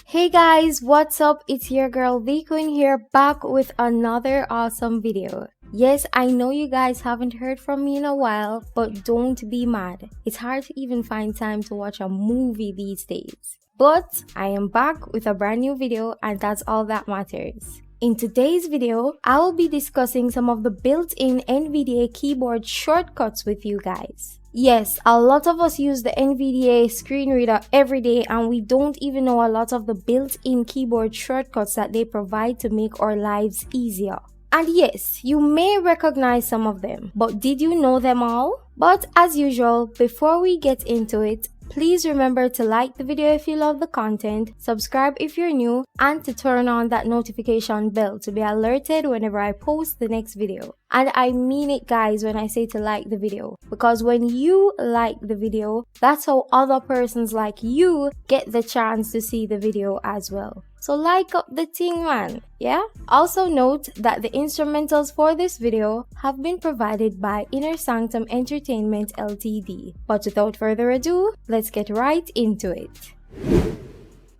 Hey guys, what's up? It's your girl Quinn here, back with another awesome video. Yes, I know you guys haven't heard from me in a while, but don't be mad. It's hard to even find time to watch a movie these days. But I am back with a brand new video, and that's all that matters. In today's video, I will be discussing some of the built-in NVDA keyboard shortcuts with you guys. Yes, a lot of us use the NVDA screen reader every day, and we don't even know a lot of the built-in keyboard shortcuts that they provide to make our lives easier. And yes, you may recognize some of them, but did you know them all? But as usual, before we get into it, please remember to like the video if you love the content, subscribe if you're new, and to turn on that notification bell to be alerted whenever I post the next video. And I mean it guys when I say to like the video, because when you like the video, that's how other persons like you get the chance to see the video as well. So like up the thing, man, yeah? Also note that the instrumentals for this video have been provided by InnerSanctum Entertainment Ltd. But without further ado, let's get right into it.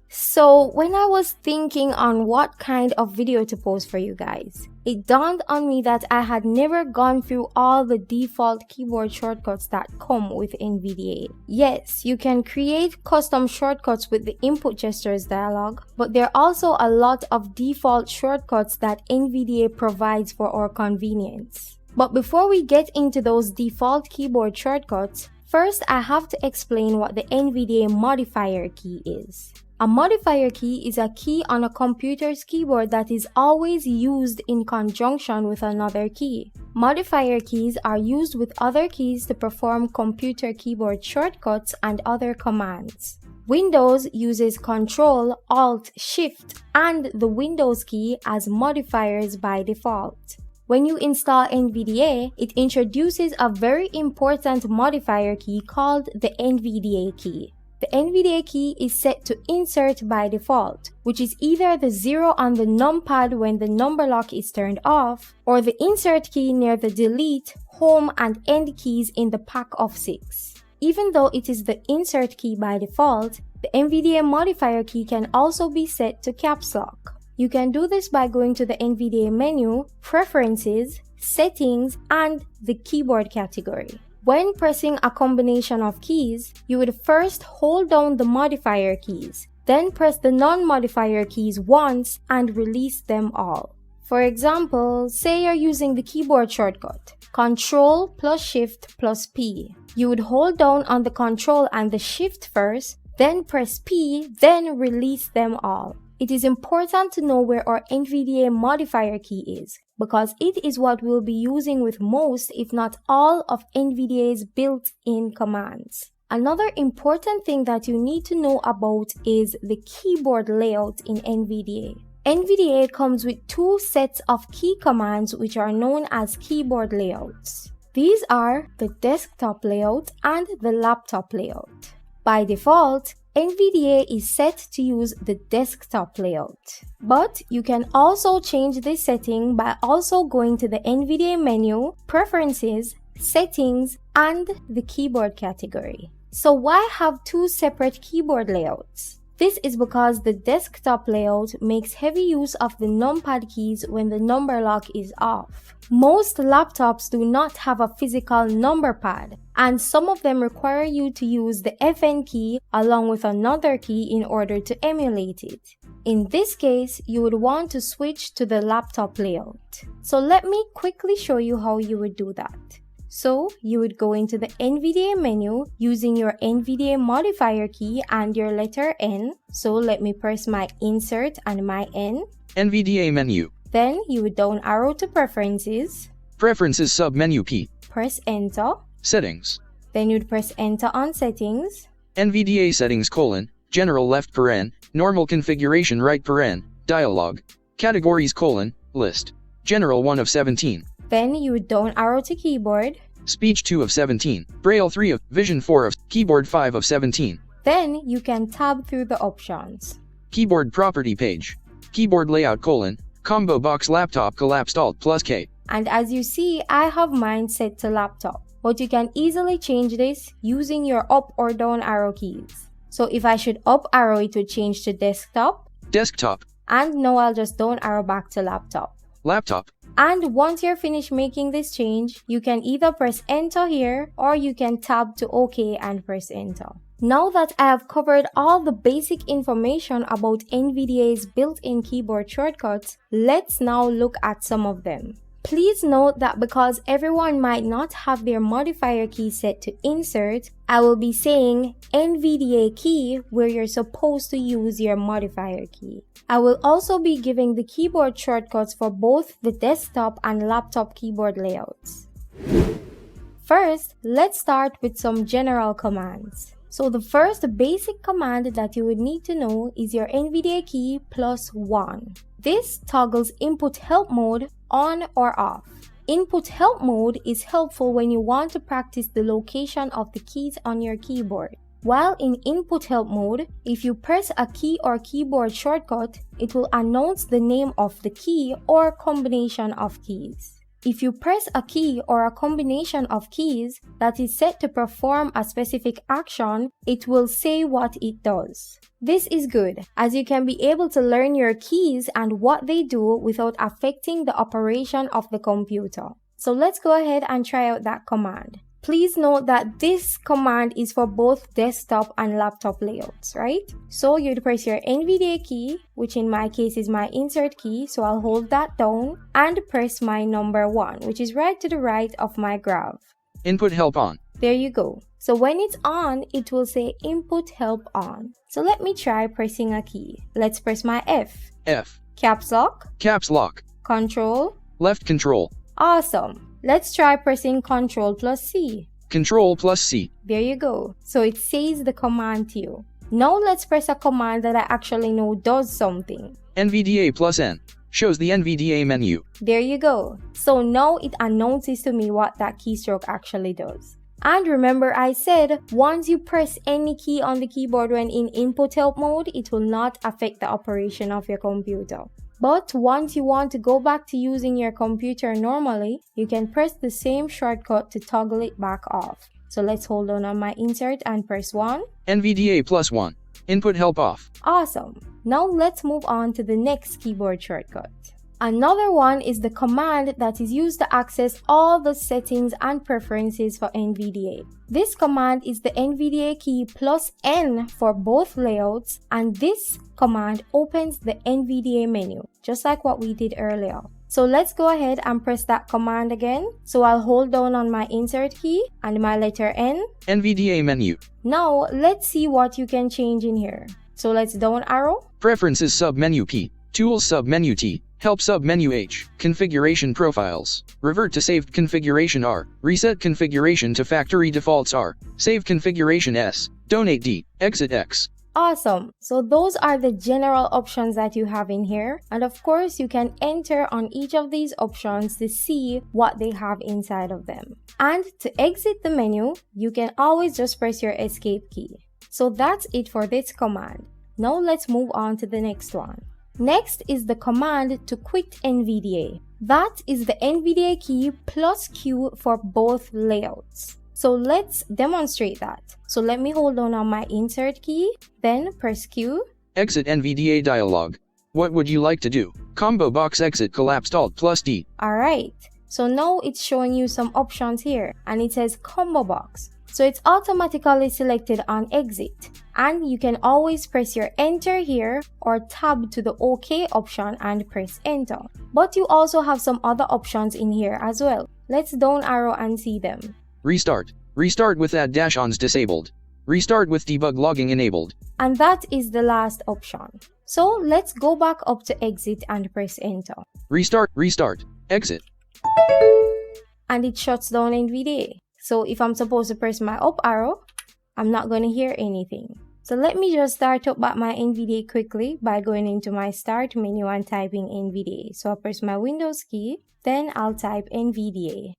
So when I was thinking on what kind of video to post for you guys, it dawned on me that I had never gone through all the default keyboard shortcuts that come with NVDA. Yes, you can create custom shortcuts with the input gestures dialog, but there are also a lot of default shortcuts that NVDA provides for our convenience. But before we get into those default keyboard shortcuts, first I have to explain what the NVDA modifier key is. A modifier key is a key on a computer's keyboard that is always used in conjunction with another key. Modifier keys are used with other keys to perform computer keyboard shortcuts and other commands. Windows uses Ctrl, Alt, Shift, and the Windows key as modifiers by default. When you install NVDA, it introduces a very important modifier key called the NVDA key. The NVDA key is set to insert by default, which is either the 0 on the numpad when the number lock is turned off, or the insert key near the delete, home, and end keys in the pack of 6. Even though it is the insert key by default, the NVDA modifier key can also be set to caps lock. You can do this by going to the NVDA menu, Preferences, Settings, and the Keyboard category. When pressing a combination of keys, you would first hold down the modifier keys, then press the non-modifier keys once and release them all. For example, say you're using the keyboard shortcut, Ctrl plus Shift plus P. You would hold down on the Ctrl and the Shift first, then press P, then release them all. It is important to know where our NVDA modifier key is, because it is what we'll be using with most, if not all, of NVDA's built-in commands. Another important thing that you need to know about is the keyboard layout in NVDA. NVDA comes with two sets of key commands which are known as keyboard layouts. These are the desktop layout and the laptop layout. By default, NVDA is set to use the desktop layout. But you can also change this setting by also going to the NVDA menu, Preferences, Settings, and the Keyboard category. So why have two separate keyboard layouts? This is because the desktop layout makes heavy use of the numpad keys when the number lock is off. Most laptops do not have a physical number pad, and some of them require you to use the FN key along with another key in order to emulate it. In this case, you would want to switch to the laptop layout. So let me quickly show you how you would do that. So you would go into the NVDA menu using your NVDA modifier key and your letter N. So let me press my insert and my N. NVDA menu. Then you would down arrow to Preferences. Preferences sub-menu P. Press Enter. Settings. Then you'd press Enter on Settings. NVDA settings : General left paren, Normal configuration right paren, Dialog. Categories : List. General 1 of 17. Then you would down arrow to Keyboard. Speech 2 of 17. Braille 3 of, Vision 4 of, Keyboard 5 of 17. Then you can tab through the options. Keyboard property page. Keyboard layout : Combo box laptop collapsed Alt plus K. And as you see, I have mine set to laptop, but you can easily change this using your up or down arrow keys. So if I should up arrow, it would change to desktop. Desktop. And now I'll just down arrow back to laptop. Laptop. And once you're finished making this change, you can either press enter here or you can tab to OK and press enter. Now that I have covered all the basic information about NVDA's built-in keyboard shortcuts, let's now look at some of them. Please note that because everyone might not have their modifier key set to insert, I will be saying NVDA key where you're supposed to use your modifier key. I will also be giving the keyboard shortcuts for both the desktop and laptop keyboard layouts. First, let's start with some general commands. So the first basic command that you would need to know is your NVDA key +1. This toggles input help mode on or off. Input help mode is helpful when you want to practice the location of the keys on your keyboard. While in input help mode, if you press a key or keyboard shortcut, it will announce the name of the key or combination of keys. If you press a key or a combination of keys that is set to perform a specific action, it will say what it does. This is good, as you can be able to learn your keys and what they do without affecting the operation of the computer. So let's go ahead and try out that command. Please note that this command is for both desktop and laptop layouts, right? So you'd press your NVDA key, which in my case is my insert key, so I'll hold that down, and press my number 1, which is right to the right of my graph. Input help on. There you go. So when it's on, it will say input help on. So let me try pressing a key. Let's press my F. F. Caps lock. Caps lock. Control. Left control. Awesome. Let's try pressing Ctrl plus C. Control plus C. There you go. So it says the command to you. Now let's press a command that I actually know does something. NVDA plus N. Shows the NVDA menu. There you go. So now it announces to me what that keystroke actually does. And remember I said, once you press any key on the keyboard when in input help mode, it will not affect the operation of your computer. But once you want to go back to using your computer normally, you can press the same shortcut to toggle it back off. So let's hold on my insert and press 1. NVDA +1. Input help off. Awesome. Now let's move on to the next keyboard shortcut. Another one is the command that is used to access all the settings and preferences for NVDA. This command is the NVDA key +N for both layouts, and this command opens the NVDA menu, just like what we did earlier. So let's go ahead and press that command again. So I'll hold down on my insert key and my letter N. NVDA menu. Now let's see what you can change in here. So let's down arrow. Preferences sub-menu P. Tools sub-menu T. Help sub-menu H. Configuration profiles. Revert to saved configuration R. Reset configuration to factory defaults R. Save configuration S. Donate D. Exit X. Awesome. So those are the general options that you have in here. And of course, you can enter on each of these options to see what they have inside of them. And to exit the menu, you can always just press your escape key. So that's it for this command. Now let's move on to the next one. Next is the command to quit NVDA. That is the NVDA key +Q for both layouts. So let's demonstrate that. So let me hold on my insert key, then press Q. Exit NVDA dialog. What would you like to do? Combo box exit collapsed Alt plus D. Alright, so now it's showing you some options here and it says combo box. So it's automatically selected on exit. And you can always press your enter here or tab to the OK option and press enter. But you also have some other options in here as well. Let's down arrow and see them. Restart. Restart with add dash-ons disabled. Restart with debug logging enabled. And that is the last option. So let's go back up to exit and press enter. Restart, restart, exit. And it shuts down NVDA. So if I'm supposed to press my up arrow, I'm not going to hear anything. So let me just start up back my NVDA quickly by going into my start menu and typing NVDA. So I'll press my Windows key, then I'll type NVDA.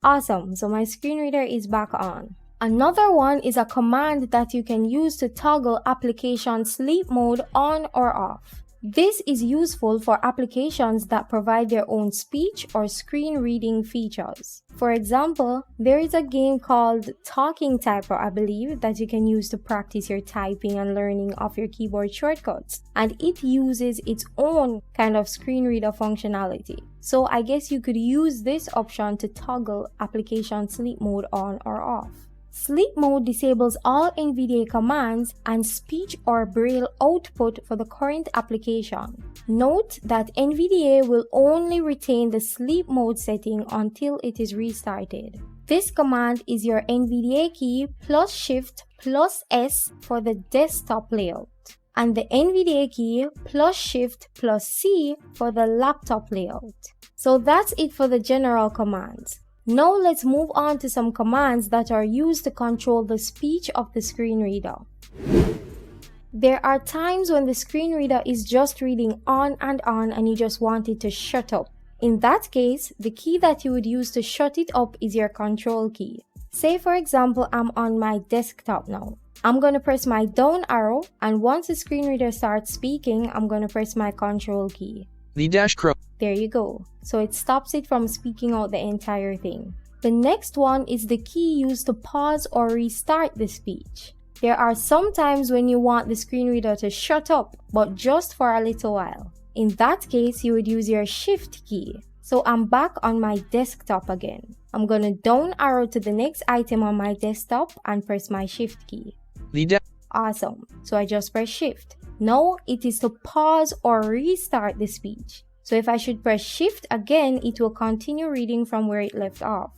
Awesome, so my screen reader is back on. Another one is a command that you can use to toggle application sleep mode on or off. This is useful for applications that provide their own speech or screen reading features. For example, there is a game called Talking Typer, I believe, that you can use to practice your typing and learning of your keyboard shortcuts, and it uses its own kind of screen reader functionality. So I guess you could use this option to toggle application sleep mode on or off. Sleep mode disables all NVDA commands and speech or braille output for the current application. Note that NVDA will only retain the sleep mode setting until it is restarted. This command is your NVDA key plus Shift plus S for the desktop layout, and the NVDA key plus Shift plus C for the laptop layout. So that's it for the general commands. Now let's move on to some commands that are used to control the speech of the screen reader. There are times when the screen reader is just reading on and you just want it to shut up. In that case, the key that you would use to shut it up is your control key. Say for example, I'm on my desktop now. I'm going to press my down arrow, and once the screen reader starts speaking, I'm going to press my control key. The dash crow. There you go. So it stops it from speaking out the entire thing. The next one is the key used to pause or restart the speech. There are some times when you want the screen reader to shut up, but just for a little while. In that case, you would use your Shift key. So I'm back on my desktop again. I'm going to down arrow to the next item on my desktop and press my Shift key. Awesome. So I just press Shift. Now it is to pause or restart the speech. So if I should press Shift again, it will continue reading from where it left off.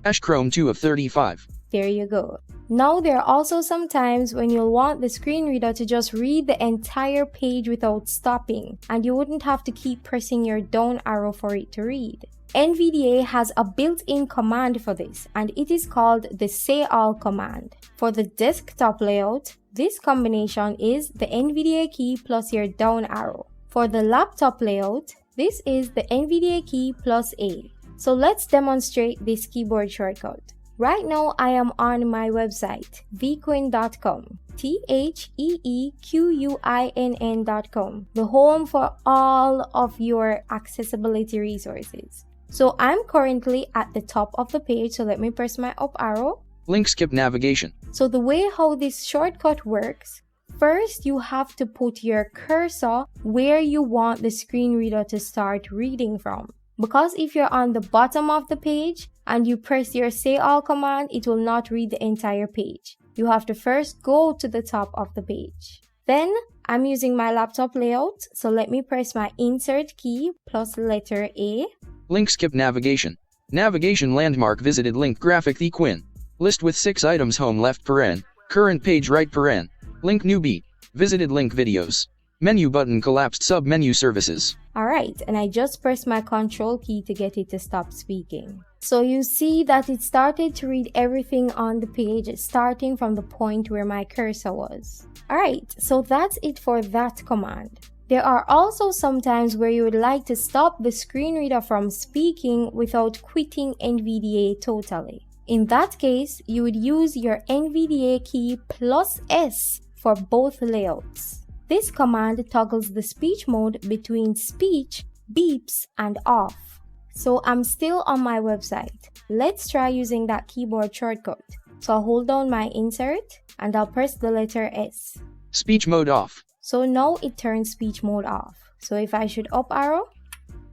Dash Chrome 2 of 35. There you go. Now there are also some times when you'll want the screen reader to just read the entire page without stopping, and you wouldn't have to keep pressing your down arrow for it to read. NVDA has a built-in command for this, and it is called the Say All command. For the desktop layout, this combination is the NVDA key plus your down arrow. For the laptop layout, this is the NVDA key plus A. So let's demonstrate this keyboard shortcut. Right now I am on my website, theequinn.com, theequinn.com, the home for all of your accessibility resources. So I'm currently at the top of the page, so let me press my up arrow. Link skip navigation. So the way how this shortcut works, first you have to put your cursor where you want the screen reader to start reading from. Because if you're on the bottom of the page and you press your Say All command, it will not read the entire page. You have to first go to the top of the page. Then I'm using my laptop layout, so let me press my Insert key plus letter A. Link skip navigation. Navigation landmark visited link graphic the Quinn. List with 6 items home left paren. Current page right paren. Link new beat. Visited link videos. Menu button collapsed sub-menu services. Alright, and I just pressed my control key to get it to stop speaking. So you see that it started to read everything on the page starting from the point where my cursor was. Alright, so that's it for that command. There are also some times where you would like to stop the screen reader from speaking without quitting NVDA totally. In that case, you would use your NVDA key plus S for both layouts. This command toggles the speech mode between speech, beeps, and off. So I'm still on my website. Let's try using that keyboard shortcut. So I'll hold down my insert and I'll press the letter S. Speech mode off. So now it turns speech mode off. So if I should up arrow,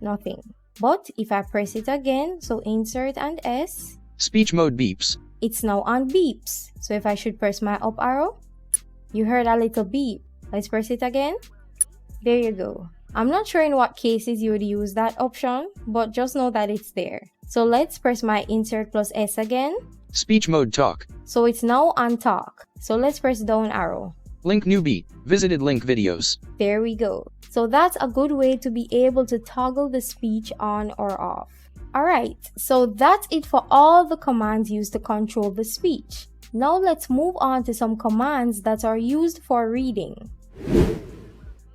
nothing. But if I press it again, so insert and S. Speech mode beeps. It's now on beeps. So if I should press my up arrow, you heard a little beep. Let's press it again. There you go. I'm not sure in what cases you would use that option, but just know that it's there. So let's press my Insert plus S again. Speech mode talk. So it's now on talk. So let's press down arrow. Link new beat. Visited link videos. There we go. So that's a good way to be able to toggle the speech on or off. Alright, so that's it for all the commands used to control the speech. Now let's move on to some commands that are used for reading.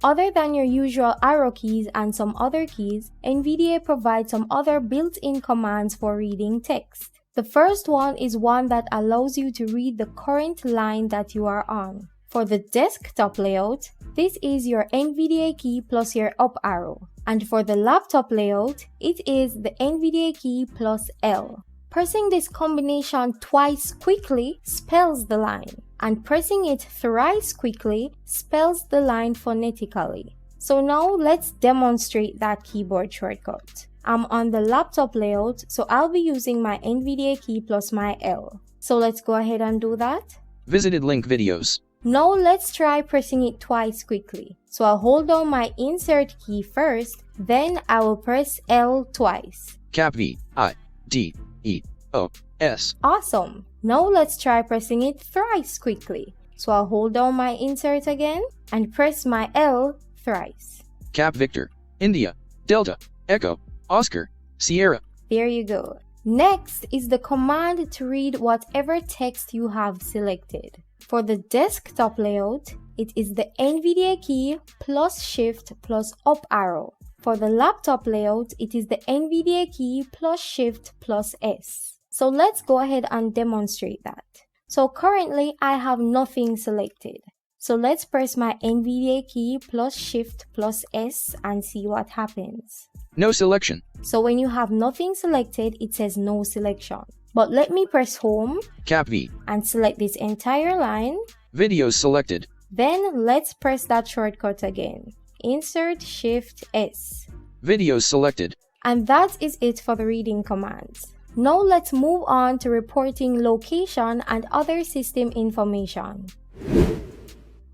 Other than your usual arrow keys and some other keys, NVDA provides some other built-in commands for reading text. The first one is one that allows you to read the current line that you are on. For the desktop layout, this is your NVDA key plus your up arrow. And for the laptop layout, it is the NVDA key plus L. Pressing this combination twice quickly spells the line, and pressing it thrice quickly spells the line phonetically. So now let's demonstrate that keyboard shortcut. I'm on the laptop layout, so I'll be using my NVDA key plus my L. So let's go ahead and do that. Visited link videos. Now let's try pressing it twice quickly. So I'll hold down my insert key first, then I will press L twice. Cap V, I, D, E, O, S. Awesome. Now let's try pressing it thrice quickly. So I'll hold down my insert again and press my L thrice. Cap Victor, India, Delta, Echo, Oscar, Sierra. There you go. Next is the command to read whatever text you have selected. For the desktop layout, it is the NVDA key plus Shift plus up arrow. For the laptop layout, it is the NVDA key plus Shift plus S. So let's go ahead and demonstrate that. So currently I have nothing selected. So let's press my NVDA key plus Shift plus S and see what happens. No selection. So when you have nothing selected, it says no selection. But let me press home, Cap V, and select this entire line. videos selected. Then let's press that shortcut again. Insert Shift S. Videos selected. And that is it for the reading commands. Now let's move on to reporting location and other system information.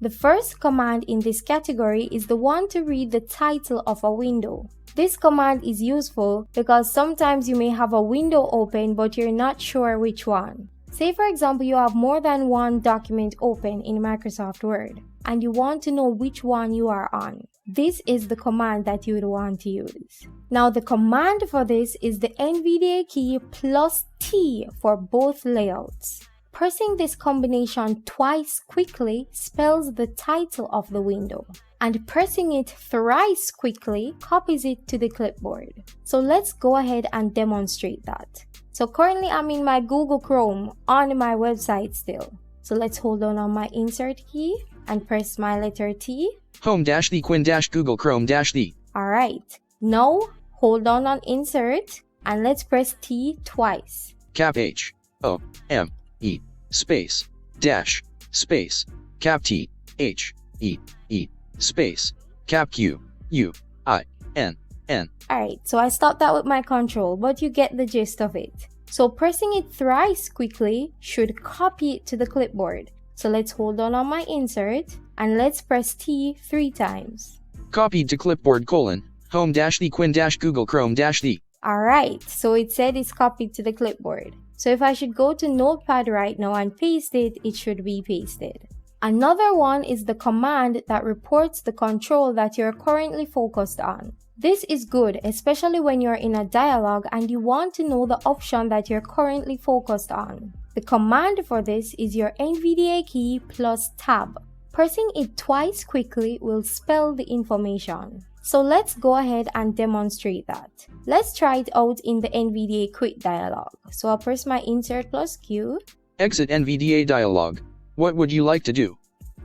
The first command in this category is the one to read the title of a window. This command is useful because sometimes you may have a window open but you're not sure which one. Say for example you have more than one document open in Microsoft Word and you want to know which one you are on. This is the command that you would want to use. Now the command for this is the NVDA key plus T for both layouts. Pressing this combination twice quickly spells the title of the window, and pressing it thrice quickly copies it to the clipboard. So let's go ahead and demonstrate that. So currently I'm in my Google Chrome on my website still. So let's hold on my insert key and press my letter T. Home-the Quinn-Google Chrome-the. Alright, now hold on insert and let's press T twice. Cap H, O, M, E, space, dash, space, cap T, H, E, E, space, cap Q, U, I, N, N. Alright, so I stopped that with my control, but you get the gist of it. So pressing it thrice quickly should copy it to the clipboard. So let's hold on my insert and let's press T 3 times. Copied to clipboard : home-the Quinn-Google Chrome-the. Alright, so it said it's copied to the clipboard. So if I should go to Notepad right now and paste it, it should be pasted. Another one is the command that reports the control that you're currently focused on. This is good, especially when you're in a dialogue and you want to know the option that you're currently focused on. The command for this is your NVDA key plus tab. Pressing it twice quickly will spell the information. So let's go ahead and demonstrate that. Let's try it out in the NVDA Quit dialog. So I'll press my insert plus Q. Exit NVDA dialog. What would you like to do?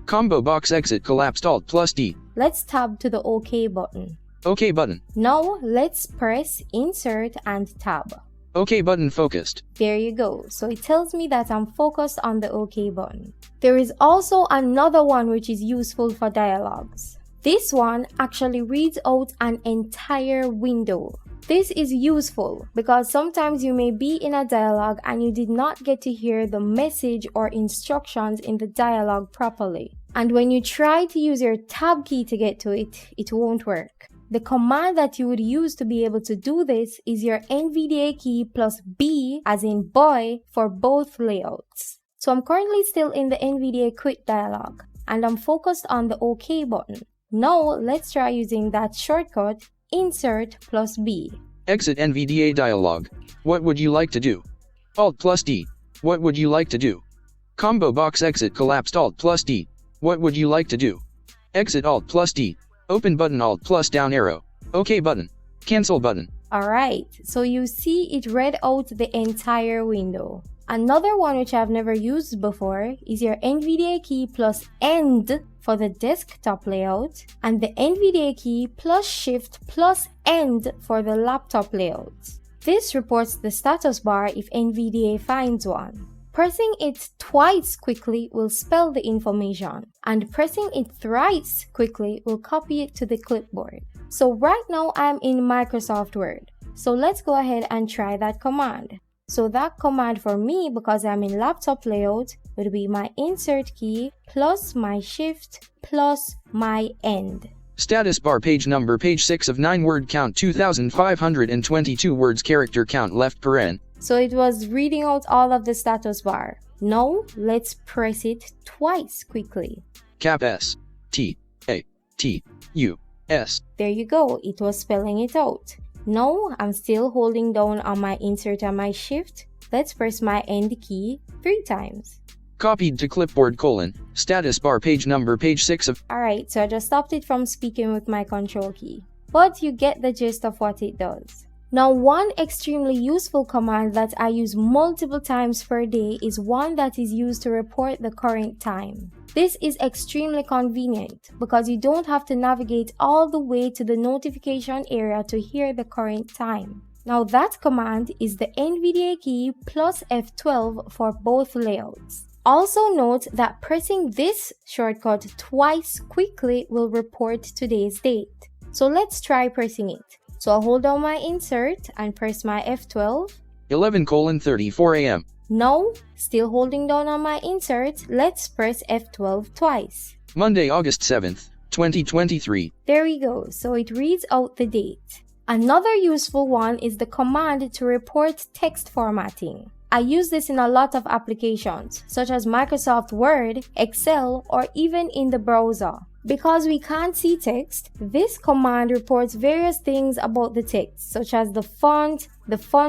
Combo box exit collapsed Alt plus D. Let's tab to the OK button. OK button. Now let's press insert and tab. OK button focused. There you go. So it tells me that I'm focused on the OK button. There is also another one which is useful for dialogues. This one actually reads out an entire window. This is useful because sometimes you may be in a dialogue and you did not get to hear the message or instructions in the dialogue properly. And when you try to use your tab key to get to it, it won't work. The command that you would use to be able to do this is your NVDA key plus B, as in boy, for both layouts. So I'm currently still in the NVDA Quit dialog and I'm focused on the OK button. Now let's try using that shortcut, insert plus B. Exit NVDA dialog. What would you like to do? Alt plus D. What would you like to do? Combo box exit collapsed Alt plus D. What would you like to do? Exit Alt plus D. Open button Alt plus down arrow. OK button. Cancel button. Alright, so you see it read out the entire window. Another one which I've never used before is your NVDA key plus END for the desktop layout, and the NVDA key plus Shift plus End for the laptop layout. This reports the status bar if NVDA finds one. Pressing it twice quickly will spell the information, and pressing it thrice quickly will copy it to the clipboard. So right now I'm in Microsoft Word. So let's go ahead and try that command. So that command for me, because I'm in laptop layout, would be my insert key plus my shift plus my end. Status bar page number page 6 of 9 word count 2522 words character count left paren. So it was reading out all of the status bar. Now let's press it twice quickly. Cap S T A T U S. There you go, it was spelling it out. Now I'm still holding down on my insert and my shift. Let's press my end key 3 times. Copied to clipboard : status bar page number page 6 of. Alright, so I just stopped it from speaking with my control key. But you get the gist of what it does. Now, one extremely useful command that I use multiple times per day is one that is used to report the current time. This is extremely convenient because you don't have to navigate all the way to the notification area to hear the current time. Now, that command is the NVDA key plus F12 for both layouts. Also note that pressing this shortcut twice quickly will report today's date. So let's try pressing it. So I'll hold down my insert and press my F12. 11:34 a.m. Now, still holding down on my insert, let's press F12 twice. Monday, August 7th, 2023. There we go, so it reads out the date. Another useful one is the command to report text formatting. I use this in a lot of applications, such as Microsoft Word, Excel, or even in the browser. Because we can't see text, this command reports various things about the text, such as the font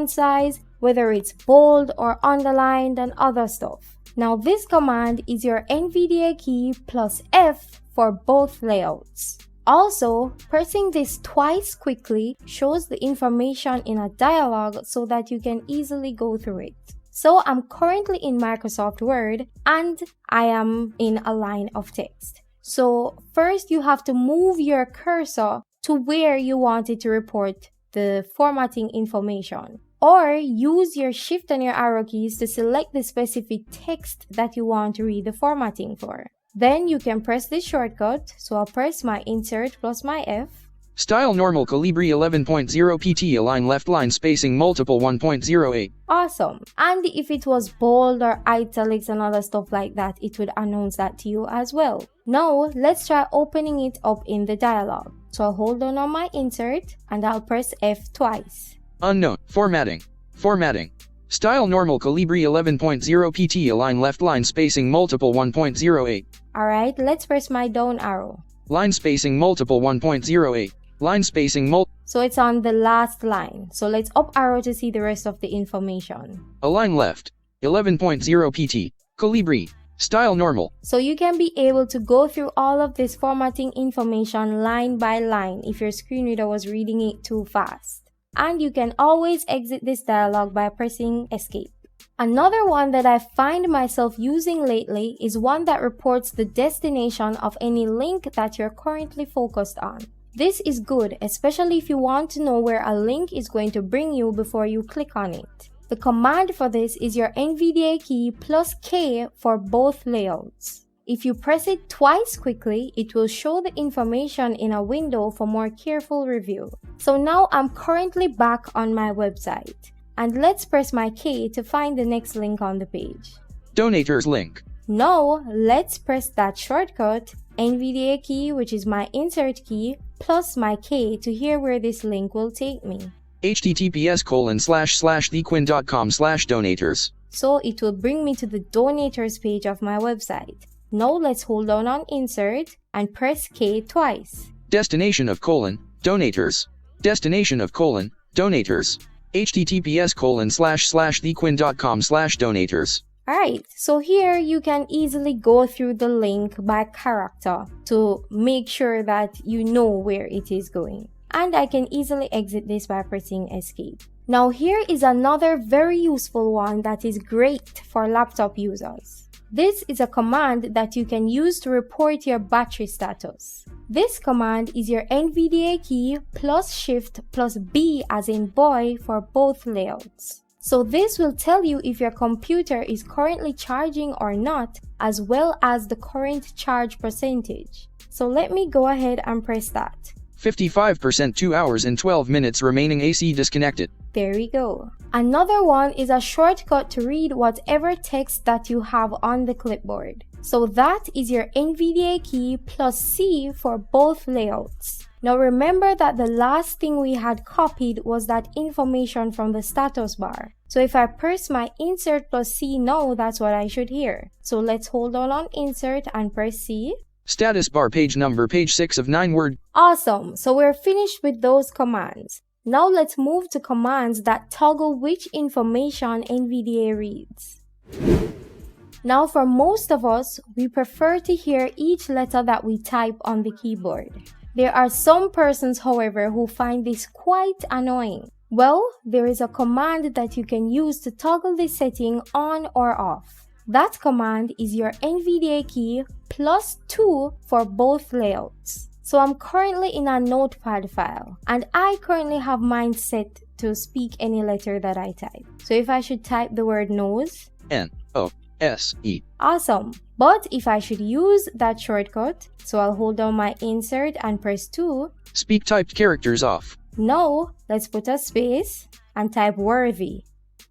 size, whether it's bold or underlined, and other stuff. Now, this command is your NVDA key plus F for both layouts. Also, pressing this twice quickly shows the information in a dialog so that you can easily go through it. So I'm currently in Microsoft Word and I am in a line of text. So first you have to move your cursor to where you want it to report the formatting information. Or use your shift and your arrow keys to select the specific text that you want to read the formatting for. Then you can press this shortcut, so I'll press my insert plus my F. Style normal Calibri 11.0 PT align left line spacing multiple 1.08. Awesome. And if it was bold or italics and other stuff like that, it would announce that to you as well. Now, let's try opening it up in the dialog. So I'll hold down on my insert and I'll press F twice. Unknown. Formatting. Formatting. Style normal Calibri 11.0 PT align left line spacing multiple 1.08. Alright, let's press my down arrow. Line spacing multiple 1.08. Line spacing So it's on the last line. So let's up arrow to see the rest of the information. Align left. 11.0 PT. Calibri. Style normal. So you can be able to go through all of this formatting information line by line if your screen reader was reading it too fast. And you can always exit this dialog by pressing escape. Another one that I find myself using lately is one that reports the destination of any link that you're currently focused on. This is good, especially if you want to know where a link is going to bring you before you click on it. The command for this is your NVDA key plus K for both layouts. If you press it twice quickly, it will show the information in a window for more careful review. So now I'm currently back on my website. And let's press my K to find the next link on the page. Donators link. Now, let's press that shortcut, NVDA key, which is my insert key, plus my K to hear where this link will take me. https://theequinn.com/donators. So it will bring me to the donators page of my website. Now let's hold down on insert and press K twice. Destination of : donators. Destination of : donators. https://theequinn.com/donators. Alright, so here you can easily go through the link by character to make sure that you know where it is going. And I can easily exit this by pressing escape. Now here is another very useful one that is great for laptop users. This is a command that you can use to report your battery status. This command is your NVDA key plus Shift plus B as in boy for both layouts. So this will tell you if your computer is currently charging or not, as well as the current charge percentage. So let me go ahead and press that. 55%, 2 hours and 12 minutes remaining, AC disconnected. There we go. Another one is a shortcut to read whatever text that you have on the clipboard. So that is your NVDA key plus C for both layouts. Now remember that the last thing we had copied was that information from the status bar. So if I press my insert plus C now, that's what I should hear. So let's hold on insert and press C. Status bar, page number, page 6 of 9 word. Awesome. So we're finished with those commands. Now let's move to commands that toggle which information NVDA reads. Now for most of us, we prefer to hear each letter that we type on the keyboard. There are some persons, however, who find this quite annoying. Well, there is a command that you can use to toggle this setting on or off. That command is your NVDA key plus 2 for both layouts. So I'm currently in a notepad file, and I currently have mine set to speak any letter that I type. So if I should type the word nose, N-O-S-E. Awesome. But if I should use that shortcut, so I'll hold down my insert and press 2. Speak typed characters off. Now, let's put a space and type worthy.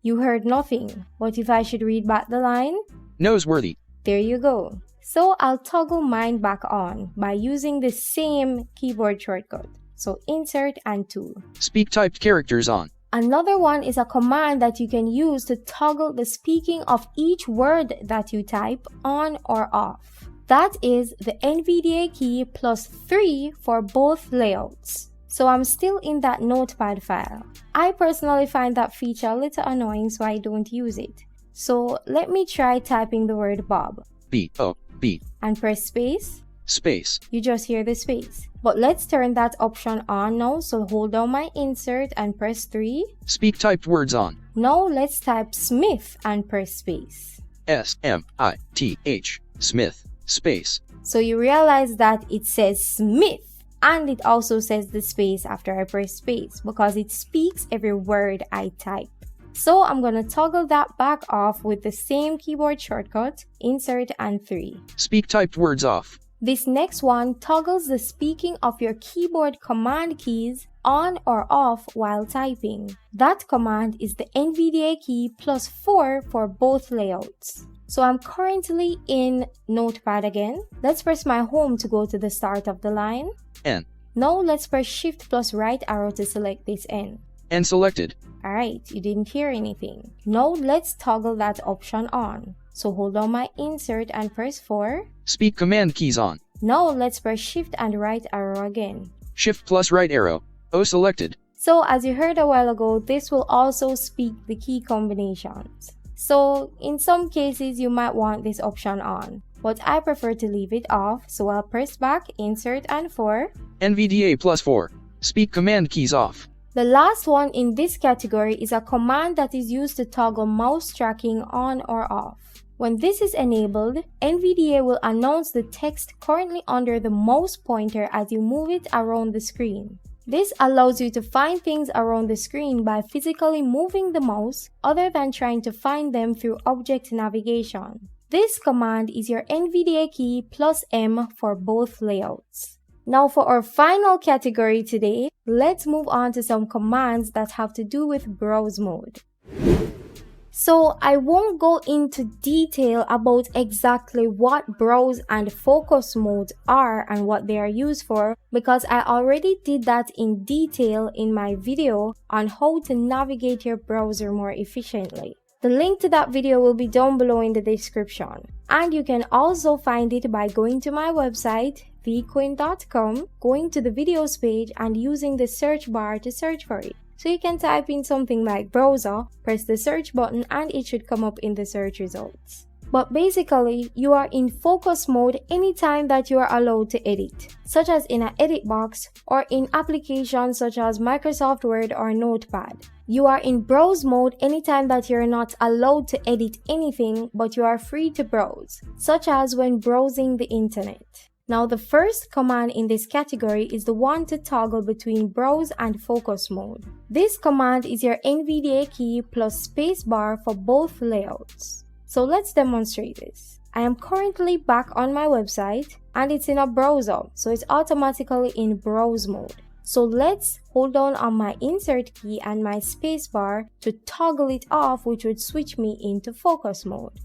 You heard nothing, but if I should read back the line, Noseworthy. There you go. So I'll toggle mine back on by using the same keyboard shortcut. So insert and 2. Speak typed characters on. Another one is a command that you can use to toggle the speaking of each word that you type on or off. That is the NVDA key plus 3 for both layouts. So I'm still in that notepad file. I personally find that feature a little annoying, so I don't use it. So let me try typing the word Bob. B-O-B. And press space. Space. You just hear the space. But let's turn that option on now, so hold down my insert and press 3. Speak typed words on. Now let's type Smith and press space. S-M-I-T-H. Smith. Space. So you realize that it says Smith, and it also says the space after I press space because it speaks every word I type. So I'm gonna toggle that back off with the same keyboard shortcut, insert and 3. Speak typed words off. This next one toggles the speaking of your keyboard command keys on or off while typing. That command is the NVDA key plus 4 for both layouts. So I'm currently in Notepad again. Let's press my home to go to the start of the line. N. Now let's press Shift plus right arrow to select this N. N selected. Alright, you didn't hear anything. Now let's toggle that option on. So hold down my insert and press 4. Speak command keys on. Now let's press Shift and right arrow again. Shift plus right arrow. O selected. So as you heard a while ago, this will also speak the key combinations. So in some cases you might want this option on, but I prefer to leave it off, so I'll press back, insert and 4. NVDA plus 4. Speak command keys off. The last one in this category is a command that is used to toggle mouse tracking on or off. When this is enabled, NVDA will announce the text currently under the mouse pointer as you move it around the screen. This allows you to find things around the screen by physically moving the mouse other than trying to find them through object navigation. This command is your NVDA key plus M for both layouts. Now for our final category today, let's move on to some commands that have to do with browse mode. So I won't go into detail about exactly what browse and focus modes are and what they are used for, because I already did that in detail in my video on how to navigate your browser more efficiently. The link to that video will be down below in the description, and you can also find it by going to my website theequinnpublic.com, going to the videos page and using the search bar to search for it. So you can type in something like browser, press the search button, and it should come up in the search results. But basically, you are in focus mode anytime that you are allowed to edit, such as in an edit box or in applications such as Microsoft Word or Notepad. You are in browse mode anytime that you're not allowed to edit anything, but you are free to browse, such as when browsing the internet. Now, the first command in this category is the one to toggle between browse and focus mode. This command is your NVDA key plus spacebar for both layouts. So let's demonstrate this. I am currently back on my website and it's in a browser, so it's automatically in browse mode. So let's hold down on my insert key and my spacebar to toggle it off, which would switch me into focus mode.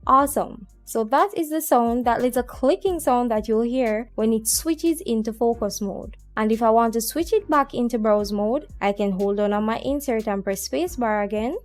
Awesome. So that is the sound, that little clicking sound that you'll hear when it switches into focus mode. And if I want to switch it back into browse mode, I can hold on my insert and press spacebar again,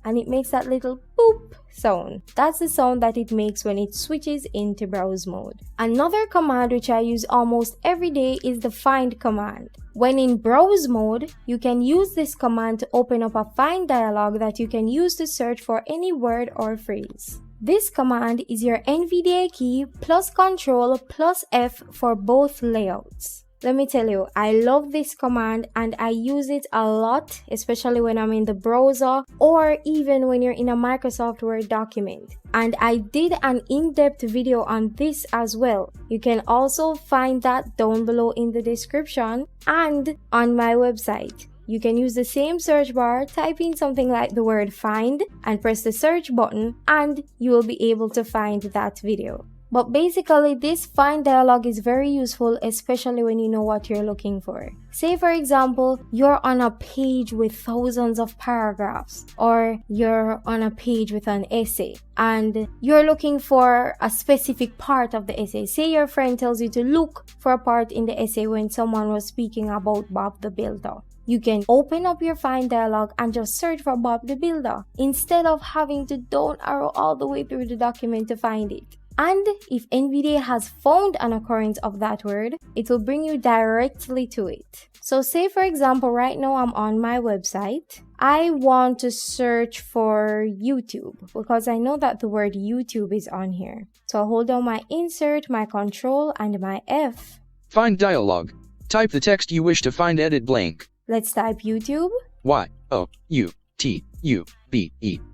and it makes that little boop sound. That's the sound that it makes when it switches into browse mode. Another command which I use almost every day is the find command. When in browse mode, you can use this command to open up a find dialog that you can use to search for any word or phrase. This command is your NVDA key plus Control plus F for both layouts. Let me tell you, I love this command and I use it a lot, especially when I'm in the browser or even when you're in a Microsoft Word document. And I did an in-depth video on this as well. You can also find that down below in the description and on my website. You can use the same search bar, type in something like the word find and press the search button and you will be able to find that video. But basically, this find dialog is very useful, especially when you know what you're looking for. Say for example, you're on a page with thousands of paragraphs, or you're on a page with an essay and you're looking for a specific part of the essay. Say your friend tells you to look for a part in the essay when someone was speaking about Bob the Builder. You can open up your find dialog and just search for Bob the Builder instead of having to down arrow all the way through the document to find it. And if NVDA has found an occurrence of that word, it will bring you directly to it. So say for example, right now I'm on my website. I want to search for YouTube because I know that the word YouTube is on here. So I'll hold down my insert, my Control, and my F. Find dialog. Type the text you wish to find, edit blank. Let's type YouTube. Y-O-U-T-U-B-E.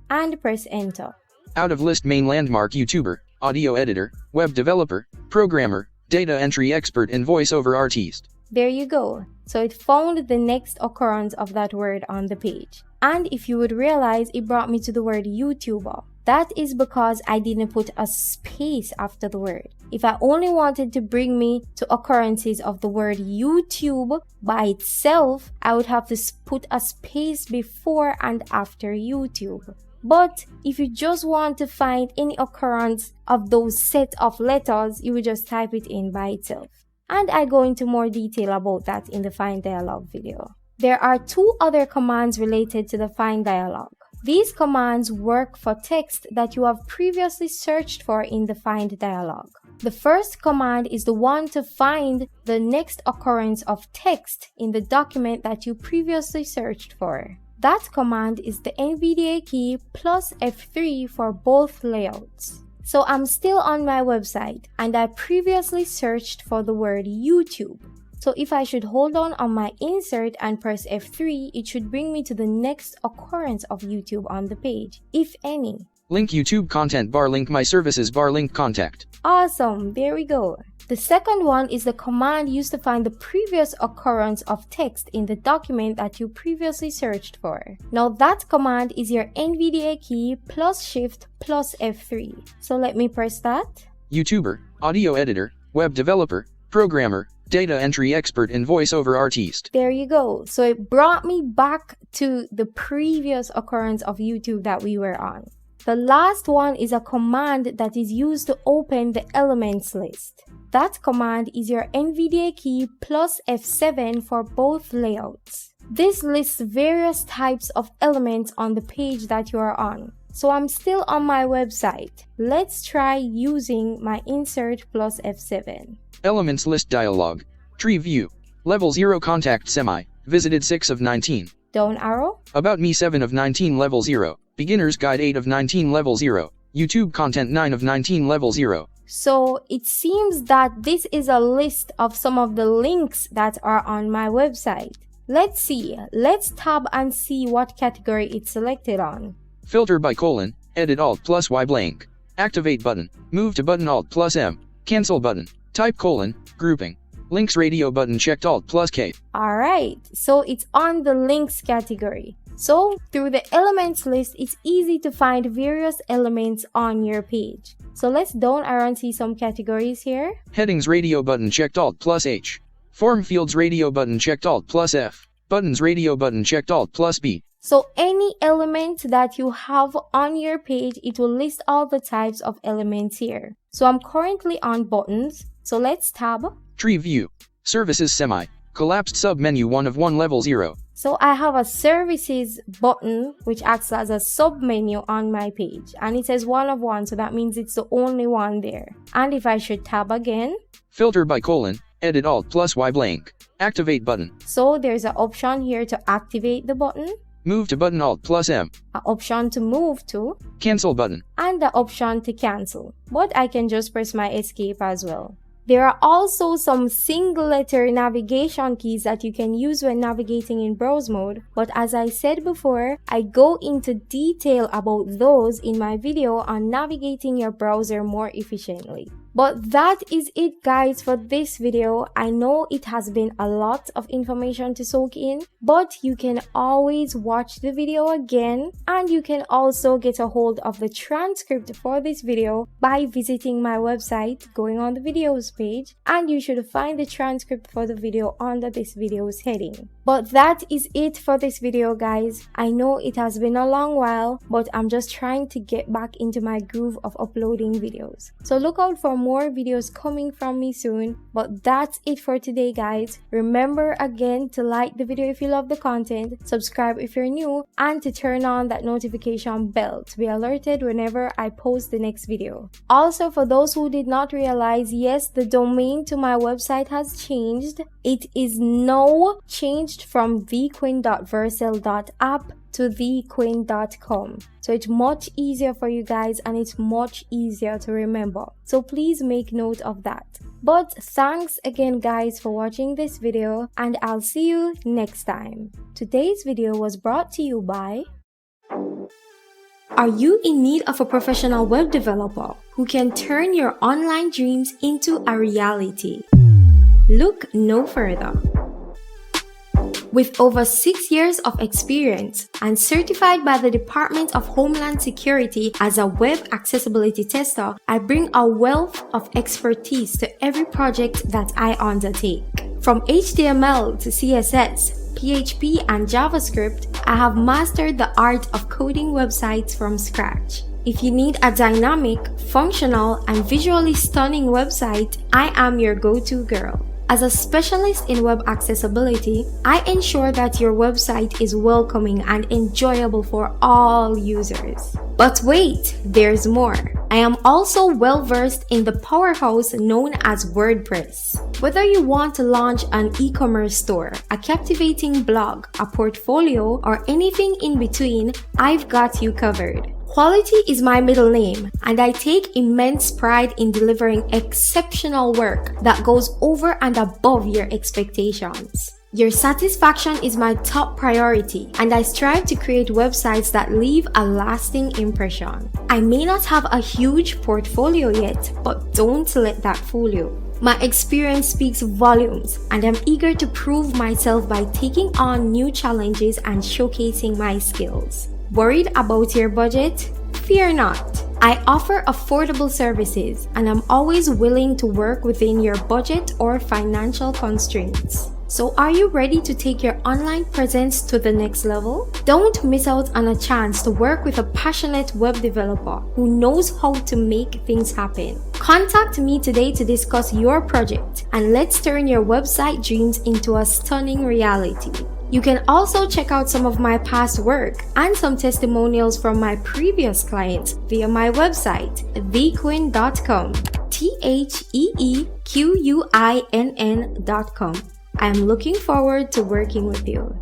And press enter. Out of list main landmark YouTuber, audio editor, web developer, programmer, data entry expert and voiceover artist. There you go. So it found the next occurrence of that word on the page. And if you would realize, it brought me to the word YouTuber. That is because I didn't put a space after the word. If I only wanted to bring me to occurrences of the word YouTube by itself, I would have to put a space before and after YouTube. But if you just want to find any occurrence of those set of letters, you would just type it in by itself. And I go into more detail about that in the find dialog video. There are two other commands related to the find dialog. These commands work for text that you have previously searched for in the find dialog. The first command is the one to find the next occurrence of text in the document that you previously searched for. That command is the NVDA key plus F3 for both layouts. So I'm still on my website and I previously searched for the word YouTube. So if I should hold on my insert and press F3, it should bring me to the next occurrence of YouTube on the page, if any. Link YouTube content bar, link my services bar, link contact. Awesome, there we go. The second one is the command used to find the previous occurrence of text in the document that you previously searched for. Now that command is your NVDA key plus Shift plus F3. So let me press that. YouTuber, audio editor, web developer, programmer, data entry expert and voiceover artist. There you go. So it brought me back to the previous occurrence of YouTube that we were on. The last one is a command that is used to open the elements list. That command is your NVDA key plus F7 for both layouts. This lists various types of elements on the page that you are on. So I'm still on my website. Let's try using my insert plus F7. Elements list dialog. Tree view. Level 0 contact semi. Visited 6 of 19. Down arrow. About me 7 of 19 level 0. Beginner's guide 8 of 19 level 0. YouTube content 9 of 19 level 0. So it seems that this is a list of some of the links that are on my website. Let's see. Let's tab and see what category it's selected on. Filter by colon, edit Alt plus Y blank. Activate button, move to button Alt plus M. Cancel button, type colon, grouping. Links radio button checked Alt plus K. Alright, so it's on the links category. So through the elements list, it's easy to find various elements on your page. So let's down around see some categories here. Headings radio button checked Alt plus H. Form fields radio button checked Alt plus F. Buttons radio button checked Alt plus B. So any element that you have on your page, it will list all the types of elements here. So I'm currently on buttons. So let's tab. Tree view. Services semi. Collapsed sub-menu 1 of 1 level 0. So I have a services button which acts as a sub-menu on my page. And it says 1 of 1, so that means it's the only one there. And if I should tab again. Filter by colon, edit Alt plus Y blank. Activate button. So there's an option here to activate the button. Move to button Alt plus M. An option to move to. Cancel button. And the option to cancel. But I can just press my escape as well. There are also some single letter navigation keys that you can use when navigating in browse mode, but as I said before, I go into detail about those in my video on navigating your browser more efficiently. But that is it guys for this video. I know it has been a lot of information to soak in, but you can always watch the video again, and you can also get a hold of the transcript for this video by visiting my website, going on the videos page, and you should find the transcript for the video under this video's heading. But that is it for this video guys. I know it has been a long while, but I'm just trying to get back into my groove of uploading videos. So look out for more videos coming from me soon. But that's it for today guys. Remember again to like the video if you love the content, subscribe if you're new, and to turn on that notification bell to be alerted whenever I post the next video. Also, for those who did not realize, yes, the domain to my website has changed. It is now changed from theequinn.vercel.app to theequinn.com. So it's much easier for you guys and it's much easier to remember. So please make note of that. But thanks again guys for watching this video, and I'll see you next time. Today's video was brought to you by... Are you in need of a professional web developer who can turn your online dreams into a reality? Look no further. With over 6 years of experience and certified by the Department of Homeland Security as a web accessibility tester, I bring a wealth of expertise to every project that I undertake. From HTML to CSS, PHP and JavaScript, I have mastered the art of coding websites from scratch. If you need a dynamic, functional, and visually stunning website, I am your go-to girl. As a specialist in web accessibility, I ensure that your website is welcoming and enjoyable for all users. But wait, there's more. I am also well versed in the powerhouse known as WordPress. Whether you want to launch an e-commerce store, a captivating blog, a portfolio, or anything in between, I've got you covered. Quality is my middle name, and I take immense pride in delivering exceptional work that goes over and above your expectations. Your satisfaction is my top priority, and I strive to create websites that leave a lasting impression. I may not have a huge portfolio yet, but don't let that fool you. My experience speaks volumes, and I'm eager to prove myself by taking on new challenges and showcasing my skills. Worried about your budget? Fear not. I offer affordable services, and I'm always willing to work within your budget or financial constraints. So are you ready to take your online presence to the next level? Don't miss out on a chance to work with a passionate web developer who knows how to make things happen. Contact me today to discuss your project, and let's turn your website dreams into a stunning reality. You can also check out some of my past work and some testimonials from my previous clients via my website, theequinn.com. theequinn.com. I am looking forward to working with you.